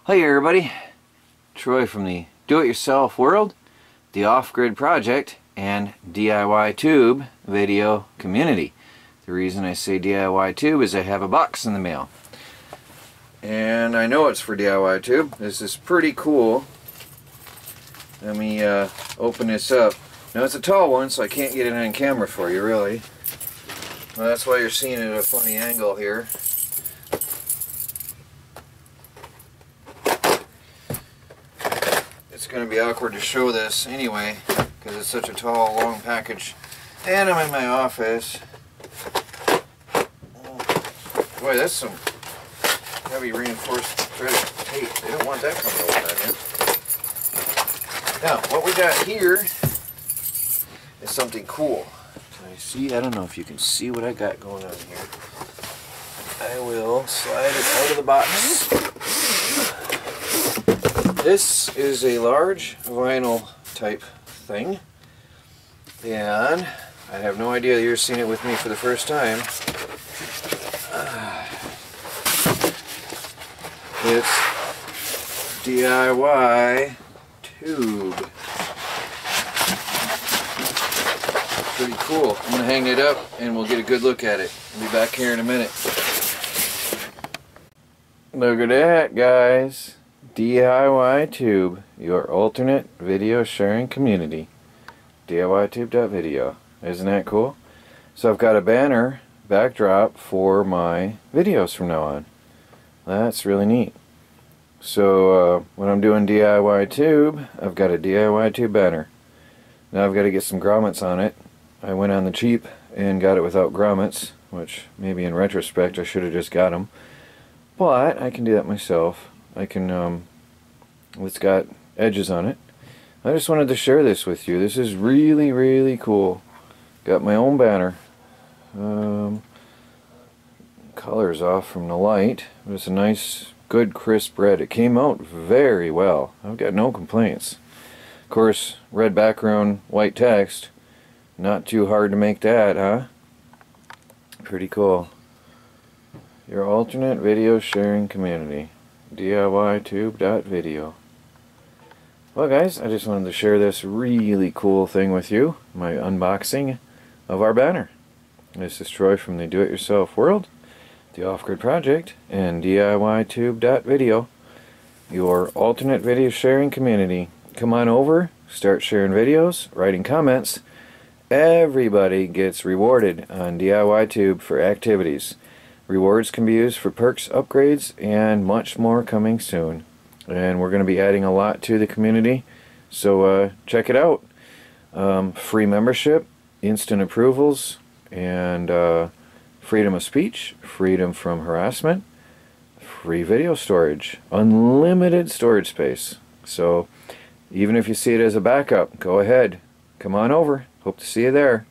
Hey everybody, Troy from the Do-It-Yourself World, the Off-Grid Project, and DIY Tube video community. The reason I say DIY Tube is I have a box in the mail. And I know it's for DIY Tube. This is pretty cool. Let me open this up. Now it's a tall one, so I can't get it on camera for you, really. Well, that's why you're seeing it at a funny angle here. It's going to be awkward to show this anyway, because it's such a tall, long package. And I'm in my office. Boy, that's some heavy reinforced threaded tape. They don't want that coming over on you. Now, what we got here is something cool. I don't know if you can see what I got going on here. I will slide it out of the box. This is a large vinyl type thing, and I have no idea you're seeing it with me for the first time. It's DIY Tube. Pretty cool. I'm going to hang it up and we'll get a good look at it. I'll be back here in a minute. Look at that, guys. DIY Tube, your alternate video sharing community. DIYTube.video. Isn't that cool? So I've got a banner backdrop for my videos from now on. That's really neat. So when I'm doing DIY Tube, I've got a DIY Tube banner. Now I've got to get some grommets on it. I went on the cheap and got it without grommets, which maybe in retrospect I should have just got them. But I can do that myself. I can, it's got edges on it. I just wanted to share this with you. This is really, really cool. Got my own banner. Color's off from the light. But it's a nice, good, crisp red. It came out very well. I've got no complaints. Of course, red background, white text. Not too hard to make that, huh? Pretty cool. Your alternate video sharing community. DIYTube.video. Well guys, I just wanted to share this really cool thing with you. My unboxing of our banner. This is Troy from the Do-It-Yourself World, the Off-Grid Project, and DIYTube.video. Your alternate video sharing community. Come on over, start sharing videos, writing comments. Everybody gets rewarded on DIY Tube for activities. Rewards can be used for perks, upgrades, and much more coming soon. And we're going to be adding a lot to the community, so check it out. Free membership, instant approvals, and freedom of speech, freedom from harassment, free video storage, unlimited storage space. So even if you see it as a backup, go ahead, come on over. Hope to see you there.